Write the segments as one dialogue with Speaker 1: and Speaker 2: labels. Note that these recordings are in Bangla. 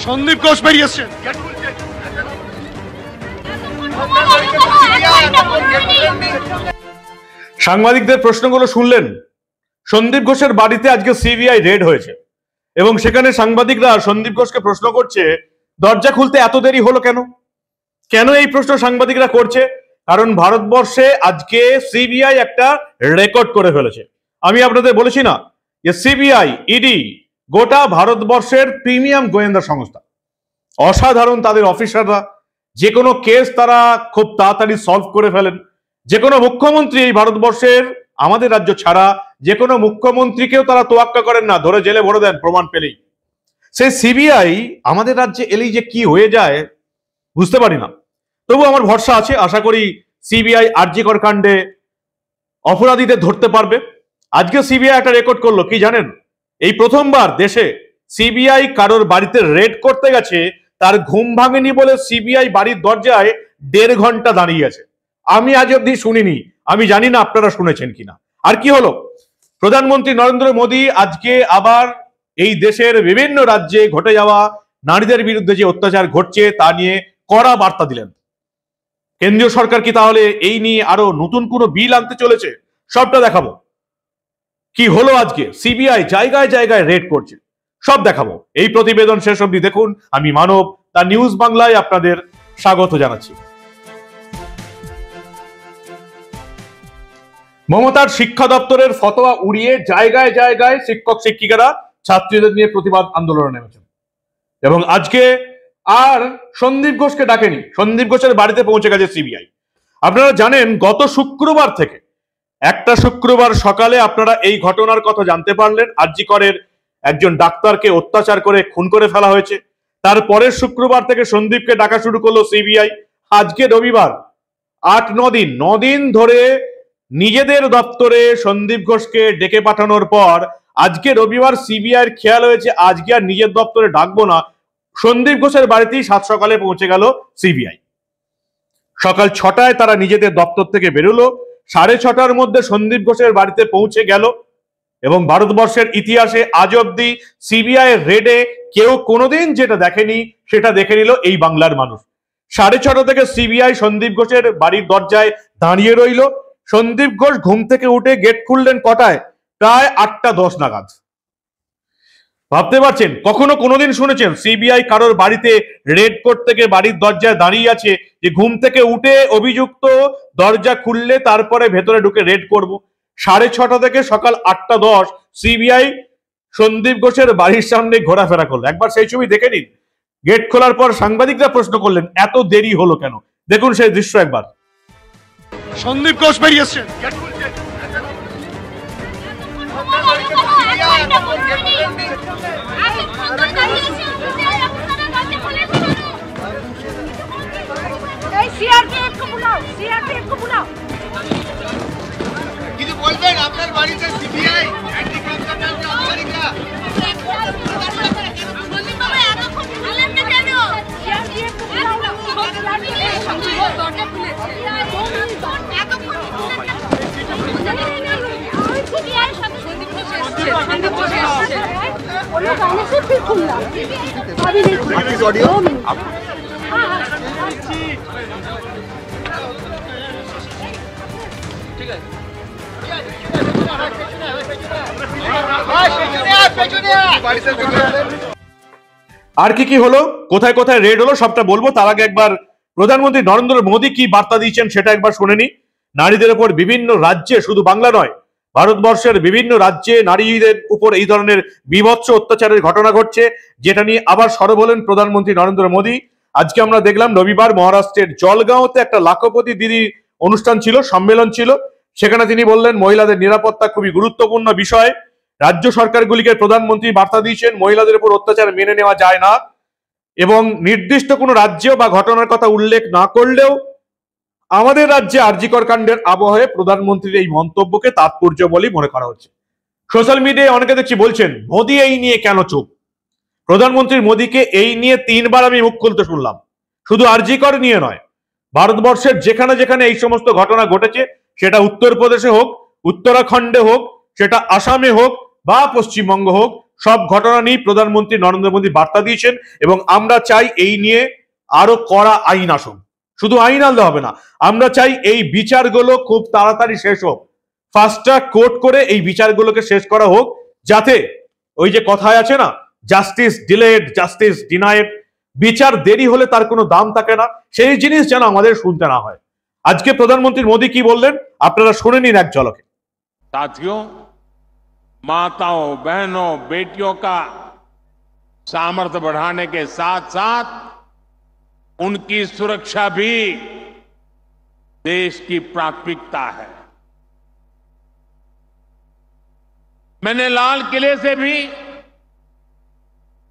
Speaker 1: সন্দীপ ঘোষ বেরিয়েছেন। সাংবাদিকদের প্রশ্নগুলো শুনলেন। সন্দীপ ঘোষের বাড়িতে আজকে সিবিআই রেড হয়েছে এবং সেখানে সাংবাদিকরা সন্দীপ ঘোষকে প্রশ্ন করছে দরজা খুলতে এত দেরি হলো কেন। কেন এই প্রশ্ন সাংবাদিকরা করছে? কারণ ভারতবর্ষে আজকে সিবিআই একটা রেকর্ড করে ফেলেছে। আমি আপনাদের বলেছি না যে সিবিআই, ইডি গোটা ভারতবর্ষের প্রিমিয়াম গোয়েন্দা সংস্থা, অসাধারণ তাদের অফিসাররা, যে কোনো কেস তারা খুব তাড়াতাড়ি সলভ করে ফেলেন। যে কোনো মুখ্যমন্ত্রী এই ভারতবর্ষের, আমাদের রাজ্য ছাড়া যে কোনো মুখ্যমন্ত্রীকেও তারা তোয়াক্কা করেন না, ধরে জেলে ভরে দেন প্রমাণ পেলেই। সেই সিবিআই আমাদের রাজ্যে এলেই যে কি হয়ে যায় বুঝতে পারি না। তবু আমার ভরসা আছে, আশা করি সিবিআই আরজি কর কাণ্ডে অপরাধীদের ধরতে পারবে। আজকে সিবিআই একটা রেকর্ড করলো, কি জানেন? এই প্রথমবার দেশে সিবিআই কারোর বাড়িতে রেড করতে গেছে, তার ঘুম ভাঙেনি বলে সিবিআই বাড়ির দরজায় 1.5 ঘন্টা দাঁড়িয়ে আছে। আমি আজ অব্দি শুনিনি, আমি জানি না আপনারা শুনেছেন কিনা। আর কি হলো? প্রধানমন্ত্রী নরেন্দ্র মোদী আজকে আবার এই দেশের বিভিন্ন রাজ্যে ঘটে যাওয়া নারীদের বিরুদ্ধে যে অত্যাচার ঘটছে তা নিয়ে কড়া বার্তা দিলেন। কেন্দ্রীয় সরকার কি তাহলে এই নিয়ে আরো নতুন কোনো বিল আনতে চলেছে? সবটা দেখাবো। কি হলো আজকে সিবিআই জায়গায় জায়গায় রেড করছে, সব দেখাবো। এই প্রতিবেদন শেষ অবধি দেখুন। আমি মানব, তার নিউজ বাংলায় আপনাদের স্বাগত জানাচ্ছি। মমতার শিক্ষা দপ্তরের ফতোয়া উড়িয়ে জায়গায় জায়গায় শিক্ষক শিক্ষিকারা ছাত্রীদের নিয়ে প্রতিবাদ আন্দোলনে নেমেছেন এবং আজকে আর সন্দীপ ঘোষকে ডাকেনি, সন্দীপ ঘোষের বাড়িতে পৌঁছে গেছে সিবিআই। আপনারা জানেন গত শুক্রবার থেকে, একটা শুক্রবার সকালে আপনারা এই ঘটনার কথা জানতে পারলেন। আরজি করের একজন ডাক্তারকে অত্যাচার করে খুন করে ফেলা হয়েছে। তারপরের শুক্রবার থেকে সন্দীপকে ডাকা শুরু করলো সিবিআই। আজকে রবিবার, 8-9 দিন ধরে নিজেদের দপ্তরে সন্দীপ ঘোষকে ডেকে পাঠানোর পর আজকে রবিবার সিবিআইয়ের খেয়াল হয়েছে আজকে আর নিজের দপ্তরে ডাকবো না, সন্দীপ ঘোষের বাড়িতেই 7 সকালে পৌঁছে গেল সিবিআই। সকাল 6টায় তারা নিজেদের দপ্তর থেকে বেরোলো, 6:30টার মধ্যে সন্দীপ ঘোষের বাড়িতে পৌঁছে গেল। এবং ভারতবর্ষের ইতিহাসে আজ অব্দি সিবিআই রেডে কেউ কোনোদিন যেটা দেখেনি সেটা দেখে নিল এই বাংলার মানুষ। 6:30 থেকে সিবিআই সন্দীপ ঘোষের বাড়ির দরজায় দাঁড়িয়ে রইল। সন্দীপ ঘোষ ঘুম থেকে উঠে গেট খুললেন কটায়? প্রায় 8টা 10 নাগাদ। ভাবতে পারছেন, কখনো কোনোদিন শুনেছেন সিবিআই কারোর বাড়িতে রেড করতে গিয়ে বাড়ির দরজায় দাঁড়িয়ে আছে যে ঘুম থেকে উঠে অভিযুক্ত দরজা খুললে তারপরে ভেতরে ঢুকে রেড করব? 6:30 থেকে সকাল 8টা 10 সিবিআই সন্দীপ ঘোষের বাড়ির সামনে ঘোরাফেরা করলো। একবার সেই ছবি দেখে নিন। গেট খোলার পর সাংবাদিকরা প্রশ্ন করলেন এত দেরি হলো কেন। দেখুন সেই দৃশ্য একবার। সন্দীপ ঘোষ বেরিয়েছেন।
Speaker 2: কিছু বলবেন? আপনার বাড়িতে সিবিআই
Speaker 1: আর কি কি হলো, কোথায় কোথায় রেড হলো সবটা বলবো। তার আগে একবার প্রধানমন্ত্রী নরেন্দ্র মোদী কি বার্তা দিয়েছেন সেটা একবার শুনে নি। নারীদের উপর বিভিন্ন রাজ্যে, শুধু বাংলা নয় ভারতবর্ষের বিভিন্ন রাজ্যে নারীদের উপর এই ধরনের বীভৎস অত্যাচারের ঘটনা ঘটছে, যেটা নিয়ে আবার সরব হলেন প্রধানমন্ত্রী নরেন্দ্র মোদী। আজকে আমরা দেখলাম রবিবার মহারাষ্ট্রের জলগাঁওতে একটা লাখপতি দিদি অনুষ্ঠান ছিল, সম্মেলন ছিল। সেখানে তিনি বললেন মহিলাদের নিরাপত্তা খুবই গুরুত্বপূর্ণ বিষয়। রাজ্য সরকারগুলিকে প্রধানমন্ত্রী বার্তা দিয়েছেন মহিলাদের উপর অত্যাচার মেনে নেওয়া যায় না এবং নির্দিষ্ট কোনো রাজ্য বা ঘটনার কথা উল্লেখ না করলেও আমাদের রাজ্যে আরজি কর কাণ্ডের আবহে প্রধানমন্ত্রীর এই মন্তব্যকে তাৎপর্য বলেই মনে করা হচ্ছে। সোশ্যাল মিডিয়ায় অনেকে দেখছি বলছেন মোদী এই নিয়ে কেন চুপ। প্রধানমন্ত্রী মোদীকে এই নিয়ে 3বার আমি মুখ খুলতে শুনলাম, শুধু আরজি কর নিয়ে নয়, ভারতবর্ষের যেখানে যেখানে এই সমস্ত ঘটনা ঘটেছে, সেটা উত্তরপ্রদেশে হোক, উত্তরাখণ্ডে হোক, সেটা আসামে হোক বা পশ্চিমবঙ্গ হোক, সব ঘটনা নিয়ে প্রধানমন্ত্রী নরেন্দ্র মোদী বার্তা দিয়েছেন এবং আমরা চাই এই নিয়ে আরো কড়া আইন আসুক। শুধু আইন আনলে হবে না, আমরা চাই এই বিচারগুলো খুব তাড়াতাড়ি শেষ হোক, ফাস্ট ট্র্যাক কোর্ট করে এই বিচারগুলোকে শেষ করা হোক, যাতে ওই যে কথায় আছে না, জাস্টিস ডিলেড জাস্টিস ডিনাইড, বিচার দেরি হলে তার কোনো দাম থাকে না, সেই জিনিস যেন আমাদের শুনতে না হয়। আজকে প্রধানমন্ত্রী মোদী কি বললেন আপনারা শুনে নিন এক ঝলকে।
Speaker 3: साथियों, माताओं, बहनों, बेटियों का सामर्थ्य बढ़ाने के साथ साथ उनकी सुरक्षा भी देश की प्राथमिकता है। मैंने लाल किले से भी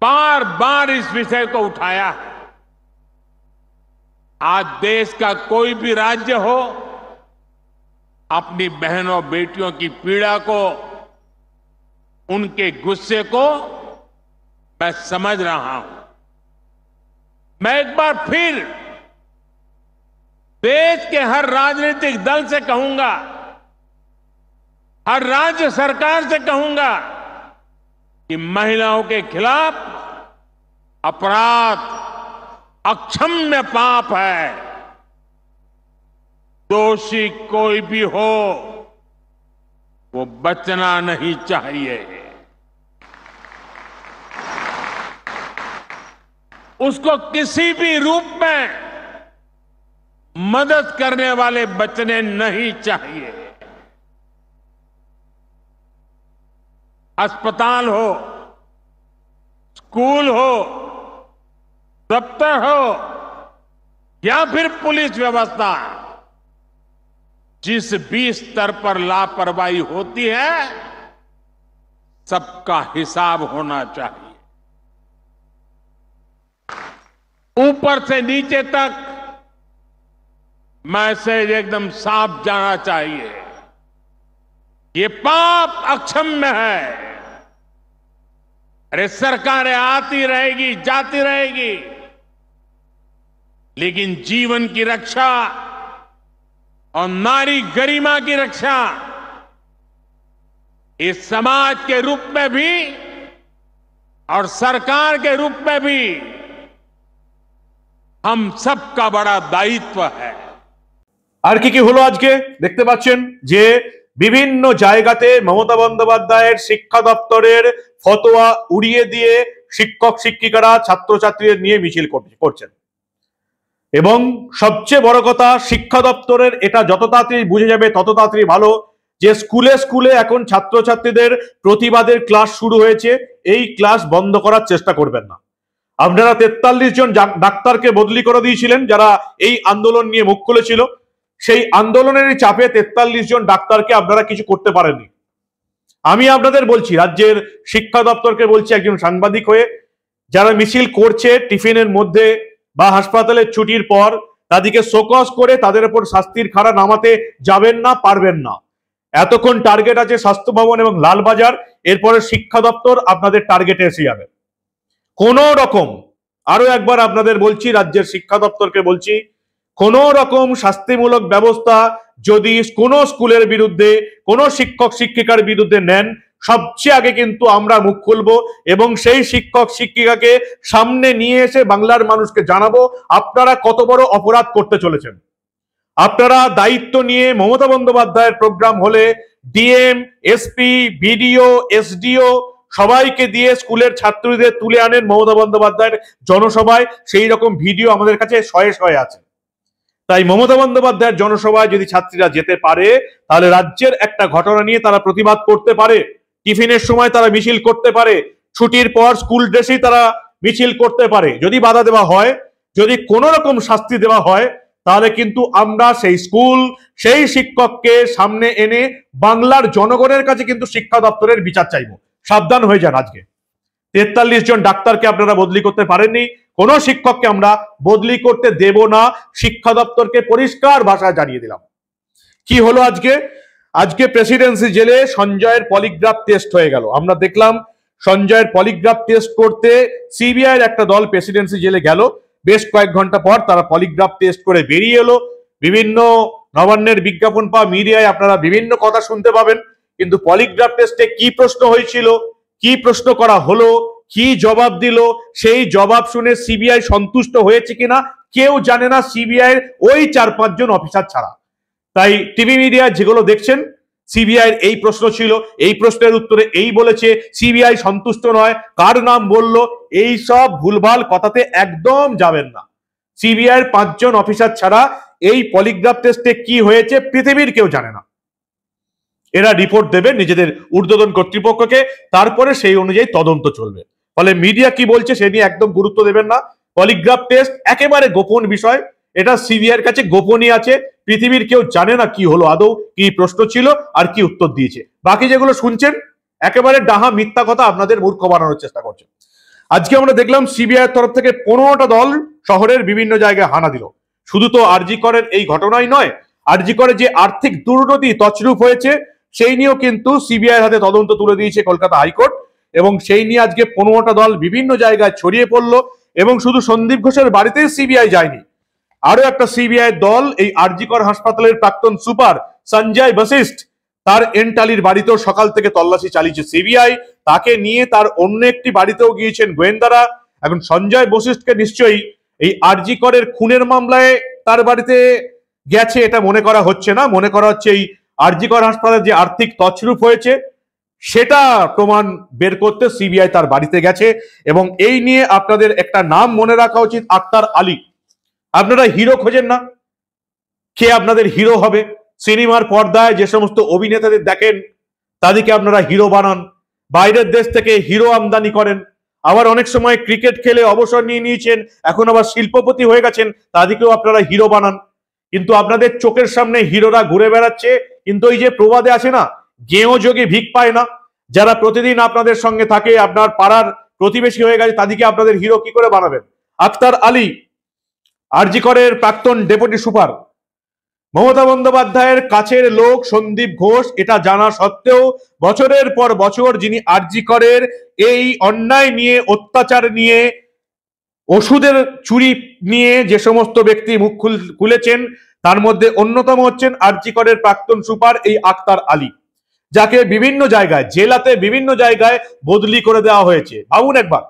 Speaker 3: बार बार इस विषय को उठाया है। आज देश का कोई भी राज्य हो, अपनी बहनों बेटियों की पीड़ा को, उनके गुस्से को मैं समझ रहा हूं। मैं एक बार फिर देश के हर राजनीतिक दल से कहूंगा, हर राज्य सरकार से कहूंगा कि महिलाओं के खिलाफ अपराध अक्षम्य पाप है। दोषी कोई भी हो, वो बचना नहीं चाहिए। उसको किसी भी रूप में मदद करने वाले बचने नहीं चाहिए। अस्पताल हो, स्कूल हो, दफ्तर हो या फिर पुलिस व्यवस्था, जिस भी स्तर पर लापरवाही होती है, सबका हिसाब होना चाहिए। ऊपर से नीचे तक मैसेज एकदम साफ जाना चाहिए। ये पाप अक्षम्य है। अरे सरकारें आती रहेगी, जाती रहेगी, लेकिन जीवन की रक्षा और नारी गरिमा की रक्षा इस समाज के रूप में भी और सरकार के रूप में भी हम सबका बड़ा दायित्व है।
Speaker 1: আর কি কি হলো আজকে দেখতে পাচ্ছেন যে বিভিন্ন জায়গাতে মমতা বন্দ্যোপাধ্যায়ের শিক্ষা দপ্তরের ফতোয়া উড়িয়ে দিয়ে শিক্ষক শিক্ষিকারা ছাত্রছাত্রীদের নিয়ে মিছিল করছেন এবং সবচেয়ে বড় কথা, শিক্ষা দপ্তরের এটা যত তাড়াতাড়ি বুঝে যাবে তত তাড়াতাড়ি ভালো যে স্কুলে স্কুলে এখন ছাত্রছাত্রীদের প্রতিবাদের ক্লাস শুরু হয়েছে, এই ক্লাস বন্ধ করার চেষ্টা করবেন না। আপনারা 43 জন ডাক্তারকে বদলি করে দিয়েছিলেন যারা এই আন্দোলন নিয়ে মুখ খুলেছিল, সেই আন্দোলনেরই চাপে 43 জন ডাক্তারকে আপনারা কিছু করতে পারেননি। আমি আপনাদের বলছি, রাজ্যের শিক্ষা দপ্তরকে বলছি একজন সাংবাদিক হয়ে, যারা মিছিল করছে টিফিনের মধ্যে বা হাসপাতালের ছুটির পর, তাদেরকে শোকজ করে তাদের উপর শাস্তির খাড়া নামাতে যাবেন না, পারবেন না। এতক্ষণ টার্গেট আছে স্বাস্থ্য ভবন এবং লালবাজার, এরপরে শিক্ষা দপ্তর আপনাদের টার্গেটে এসে যাবে। কোন রকম, আরো একবার আপনাদের বলছি, রাজ্যের শিক্ষা দপ্তরকে বলছি, কোন রকম শাস্তিমূলক ব্যবস্থা যদি কোন স্কুলের বিরুদ্ধে, কোন শিক্ষক শিক্ষিকার বিরুদ্ধে নেন, সবচেয়ে আগে কিন্তু আমরা মুখ খুলবো এবং সেই শিক্ষক শিক্ষিকাকে সামনে নিয়ে এসে বাংলার মানুষকে জানাবো আপনারা কত বড় অপরাধ করতে চলেছেন। আপনারা দায়িত্ব নিয়ে মমতা বন্দ্যোপাধ্যায়ের প্রোগ্রাম হলে ডিএম, এসপি, বিডিও, এসডিও সবাইকে দিয়ে স্কুলের ছাত্রীদের তুলে আনেন মমতা বন্দ্যোপাধ্যায়ের জনসভায়, সেই রকম ভিডিও আমাদের কাছে শয়ে শয়ে আছে। তাই মমতা বন্দ্যোপাধ্যায়ের জনসভায় যদি ছাত্রীরা যেতে পারে, তাহলে রাজ্যের একটা ঘটনা নিয়ে তারা প্রতিবাদ করতে পারে, টিফিনের সময় তারা মিছিল করতে পারে, ছুটির পর স্কুল ড্রেসেই তারা মিছিল করতে পারে। যদি বাধা দেওয়া হয়, যদি কোন রকম শাস্তি দেওয়া হয়, তাহলে কিন্তু আমরা সেই স্কুল, সেই শিক্ষককে সামনে এনে বাংলার জনগণের কাছে কিন্তু শিক্ষা দপ্তরের বিচার চাইবো। সাবধান হয়ে যান। আজকে 43 জন ডাক্তারকে আপনারা বদলি করতে পারেননি, কোন শিক্ষককে আমরা বদলি করতে দেব না, শিক্ষা দপ্তরকে পরিষ্কার ভাষায় জানিয়ে দিলাম। কি হলো আজকে? আজকে প্রেসিডেন্সি জেলে সঞ্জয়ের পলিগ্রাফ টেস্ট হয়ে গেল। আমরা দেখলাম সঞ্জয়ের পলিগ্রাফ টেস্ট করতে সিবিআই এর একটা দল প্রেসিডেন্সি জেলে গেল। বেশ কয়েক ঘন্টা পর তারা পলিগ্রাফ টেস্ট করে বেরিয়ে এলো। বিভিন্ন নবান্নের বিজ্ঞাপন পাওয়া মিডিয়ায় আপনারা বিভিন্ন কথা শুনতে পাবেন, কিন্তু পলিগ্রাফ টেস্টে কি প্রশ্ন হয়েছিল, কি প্রশ্ন করা হলো, কি জবাব দিল, সেই জবাব শুনে সিবিআই সন্তুষ্ট হয়েছে কিনা কেউ জানে না, সিবিআই এর ওই 4-5 জন অফিসার ছাড়া। তাই টিভি মিডিয়া যেগুলো দেখছেন, সিবিআই এই প্রশ্ন ছিল, এই প্রশ্নের উত্তরে এই বলেছে, সিবিআই সন্তুষ্ট নয়, কার নাম বললো, এই সব ভুলভাল কথাতে একদম যাবেন না। সিবিআই এর 5 জন অফিসার ছাড়া এই পলিগ্রাফ টেস্টে কি হয়েছে পৃথিবীর কেউ জানে না। এরা রিপোর্ট দেবে নিজেদের ঊর্ধ্বতন কর্তৃপক্ষকে, তারপরে সেই অনুযায়ী তদন্ত চলবে। ফলে মিডিয়া কি বলছে সে নিয়ে একদম গুরুত্ব দেবেন না। পলিগ্রাফ টেস্ট একেবারে গোপন বিষয়, এটা সিবিআই এর কাছে গোপনই আছে, পৃথিবীর কেউ জানে না কি হলো, আদৌ কি প্রশ্ন ছিল আর কি উত্তর দিয়েছে। বাকি যেগুলো শুনছেন একেবারে ডাহা মিথ্যা কথা, আপনাদের মূর্খ বানানোর চেষ্টা করছে। আজকে আমরা দেখলাম সিবিআই এর তরফ থেকে 15টা দল শহরের বিভিন্ন জায়গায় হানা দিল। শুধু তো আরজি করের এই ঘটনাই নয়, আরজি করে যে আর্থিক দুর্নীতি তছরূপ হয়েছে সেই নিয়েও কিন্তু সিবিআই এর হাতে তদন্ত তুলে দিয়েছে কলকাতা হাইকোর্ট, এবং সেই নিয়ে আজকে 15টা দল বিভিন্ন জায়গায় ছড়িয়ে পড়লো। এবং শুধু সন্দীপ ঘোষের বাড়িতেই সিবিআই যায়নি, আরো একটা সিবিআই দল এই আরজি কর হাসপাতালের প্রাক্তন সুপার সঞ্জয় বশিষ্ঠ, তার এন্টালির বাড়িতেও সকাল থেকে তল্লাশি চালিয়েছে সিবিআই। তাকে নিয়ে তার অন্য একটি বাড়িতেও গিয়েছেন গোয়েন্দারা। এখন সঞ্জয় বশিষ্ঠকে নিশ্চয়ই এই আরজি করের খুনের মামলায় তার বাড়িতে গেছে এটা মনে করা হচ্ছে না, মনে করা হচ্ছে এই আরজি কর হাসপাতালে যে আর্থিক তছরূপ হয়েছে সেটা প্রমাণ বের করতে সিবিআই তার বাড়িতে গেছে। এবং এই নিয়ে আপনাদের একটা নাম মনে রাখা উচিত, আক্তার আলী। আপনারা হিরো খোঁজেন না, কে আপনাদের হিরো হবে? সিনেমার পর্দায় যে সমস্ত অভিনেতাদের দেখেন তাদেরকে আপনারা হিরো বানান, বাইরের দেশ থেকে হিরো আমদানি করেন, আবার অনেক সময় ক্রিকেট খেলে অবসর নিয়ে নিয়েছেন, এখন আবার শিল্পপতি হয়ে গেছেন, তাদেরকেও আপনারা হিরো বানান। কিন্তু আপনাদের চোখের সামনে হিরোরা ঘুরে বেড়াচ্ছে, কিন্তু ওই যে প্রবাদে আছে না, গেঁয়ো যোগে ভিক পায় না, যারা প্রতিদিন আপনাদের সঙ্গে থাকে, আপনার পাড়ার প্রতিবেশী হয়ে গেছে, তাদেরকে আপনাদের হিরো কি করে বানাবেন? আক্তার আলী আরজি করের প্রাক্তন ডেপুটি সুপার, মমতা বন্দ্যোপাধ্যায়ের কাছের লোক সন্দীপ ঘোষ, এটা জানা সত্ত্বেও বছরের পর বছর যিনি আরজি করের এই অন্যায় নিয়ে, অত্যাচার নিয়ে, ওষুধের চুরি নিয়ে যে সমস্ত ব্যক্তি মুখ খুলেছেন তার মধ্যে অন্যতম হচ্ছেন আরজি করের প্রাক্তন সুপার এই আক্তার আলী, যাকে বিভিন্ন জায়গায় জেলাতে বিভিন্ন জায়গায় বদলি করে দেওয়া হয়েছে। ভাবুন একবার,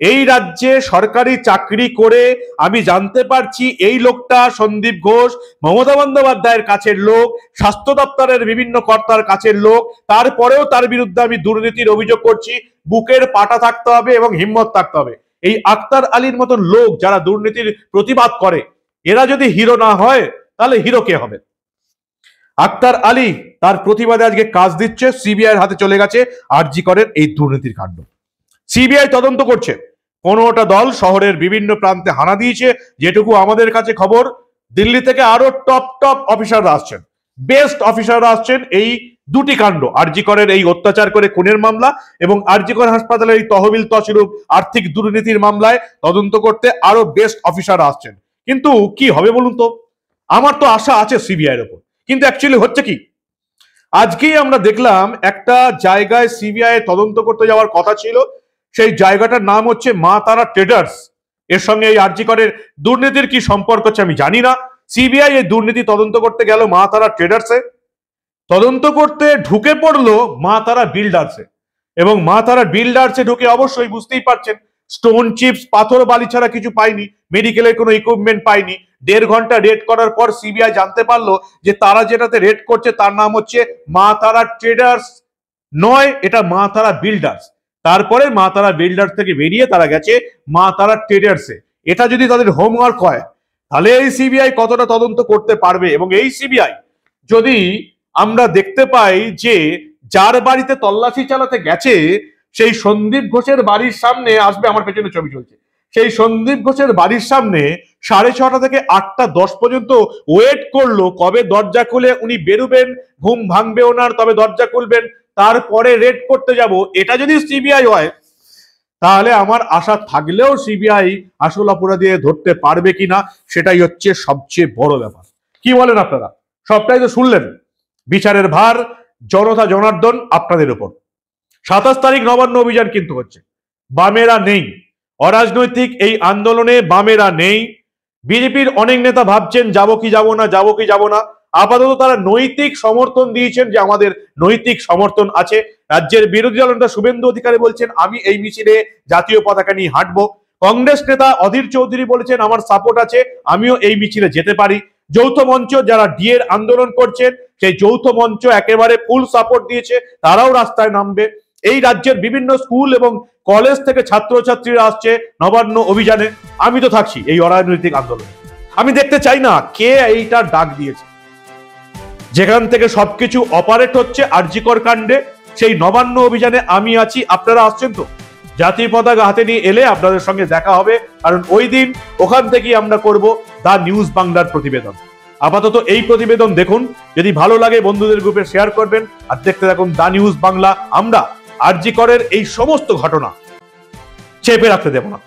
Speaker 1: এই রাজ্যে সরকারি চাকরি করে আমি জানতে পারছি এই লোকটা সন্দীপ ঘোষ মমতা বন্দ্যোপাধ্যায়ের কাছের লোক, স্বাস্থ্য দপ্তরের বিভিন্ন কর্তার কাছের লোক, তারপরেও তার বিরুদ্ধে আমি দুর্নীতির অভিযোগ করছি। বুকের পাটা থাকতে হবে এবং হিম্মত থাকতে হবে। এই আক্তার আলীর মতন লোক যারা দুর্নীতির প্রতিবাদ করে, এরা যদি হিরো না হয় তাহলে হিরো কে হবে? আক্তার আলী তার প্রতিবাদে আজকে কাজ দিচ্ছে, সিবিআই এর হাতে চলে গেছে আরজি করের এই দুর্নীতির কাণ্ড। সিবিআই তদন্ত করছে, 15টা দল শহরের বিভিন্ন প্রান্তে হানা দিয়েছে। যেটুকু আমাদের কাছে খবর, দিল্লি থেকে আরো টপ অফিসাররা আসছেন, বেস্ট অফিসাররা আসছেন এই দুটি কাণ্ড, আরজি করের এই অত্যাচার করে খুনের মামলা এবং আরজি কর হাসপাতালের এই তহবিল তছরূপ আর্থিক দুর্নীতির মামলায় তদন্ত করতে আরো বেস্ট অফিসাররা আসছেন। কিন্তু কি হবে বলুন তো? আমার তো আশা আছে সিবিআই এর উপর, কিন্তু অ্যাকচুয়ালি হচ্ছে কি? আজকেই আমরা দেখলাম একটা জায়গায় সিবিআই তদন্ত করতে যাওয়ার কথা ছিল, সেই জায়গাটার নাম হচ্ছে মা তারা ট্রেডার্স। এর সঙ্গে এই আরজি করের দুর্নীতির কি সম্পর্ক হচ্ছে আমি জানি না। সিবিআই এই দুর্নীতি তদন্ত করতে গেল মা তারা ট্রেডার্সে, তদন্ত করতে ঢুকে পড়লো মা তারা বিল্ডার্সে, এবং মা তারা বিল্ডার্সে ঢুকে অবশ্যই বুঝতেই পারছেন স্টোন চিপস, পাথর বালি ছাড়া কিছু পাইনি, মেডিকেলের কোনো ইকুইপমেন্ট পাইনি। 1.5 ঘন্টা রেড করার পর সিবিআই জানতে পারলো যে তারা যেটাতে রেড করছে তার নাম হচ্ছে মা তারা ট্রেডার্স নয়, এটা মা তারা বিল্ডার্স। তারপরে মা তারা বিল্ডার্স থেকে বেরিয়ে তারা গেছে মা তারা ট্রেডার্সে। এটা যদি তাদের হোমওয়ার্ক হয় তাহলে এই সিবিআই কতটা তদন্ত করতে পারবে। এবং এই সিবিআই যদি আমরা দেখতে পাই যে যার বাড়িতে তল্লাশি চালাতে গেছে সেই সন্দীপ ঘোষের বাড়ির সামনে আসবে, আমার পেছনে ছবি চলছে, সেই সন্দীপ ঘোষের বাড়ির সামনে 6:30 থেকে 8:10 পর্যন্ত ওয়েট করলো কবে দরজা খুলে উনি বেরোবেন, ঘুম ভাঙবে ওনার, তবে দরজা খুলবেন, তারপরে রেড করতে যাব। এটা যদি সিবিআই হয় তাহলে আমার আশা থাকলেও সিবিআই আসল অপরাধী ধরতে পারবে কিনা সেটাই হচ্ছে সবচেয়ে বড় ব্যাপার। কি বলেন আপনারা? সবটাই তো শুনলেন, বিচারের ভার জনতা জনার্দন আপনাদের উপর। 27 তারিখ নবান্ন অভিযান কিন্তু হচ্ছে, বামেরা নেই, অরাজনৈতিক এই আন্দোলনে বামেরা নেই। বিজেপির অনেক নেতা ভাবছেন যাবো কি যাবো না, যাবো কি যাবো না। আপাতত তারা নৈতিক সমর্থন দিয়েছেন যে আমাদের নৈতিক সমর্থন আছে। রাজ্যের বিরোধী দলনেতা শুভেন্দু অধিকারী বলছেন আমি এই মিছিলে জাতীয় পতাকা নিয়ে হাঁটবো। কংগ্রেস নেতা অধীর চৌধুরী বলেছেন আমার সাপোর্ট আছে, আমিও এই মিছিলে যেতে পারি। যৌথ মঞ্চ যারা ডিএর আন্দোলন করছেন সেই যৌথ মঞ্চ একেবারে ফুল সাপোর্ট দিয়েছে, তারাও রাস্তায় নামবে। এই রাজ্যের বিভিন্ন স্কুল এবং কলেজ থেকে ছাত্রছাত্রীরা আসছে নবান্ন অভিযানে। আমি তো থাকছি এই অরাজনৈতিক আন্দোলনে। আমি দেখতে চাই না কে এইটার ডাক দিয়েছে। যেখান থেকে সবকিছু অপারেট হচ্ছে আরজিকর কাণ্ডে, সেই নবান্ন অভিযানে আমি আছি। আপনারা আসছেন তো? জাতীয় পতাকা হাতে নিয়ে এলে আপনাদের সঙ্গে দেখা হবে, কারণ ওই দিন ওখান থেকেই আমরা করব দা নিউজ বাংলার প্রতিবেদন। আপাতত এই প্রতিবেদন দেখুন, যদি ভালো লাগে বন্ধুদের গ্রুপে শেয়ার করবেন, আর দেখতে থাকুন দা নিউজ বাংলা। আমরা আরজিকরের এই সমস্ত ঘটনা চেপে রাখতে দেব না।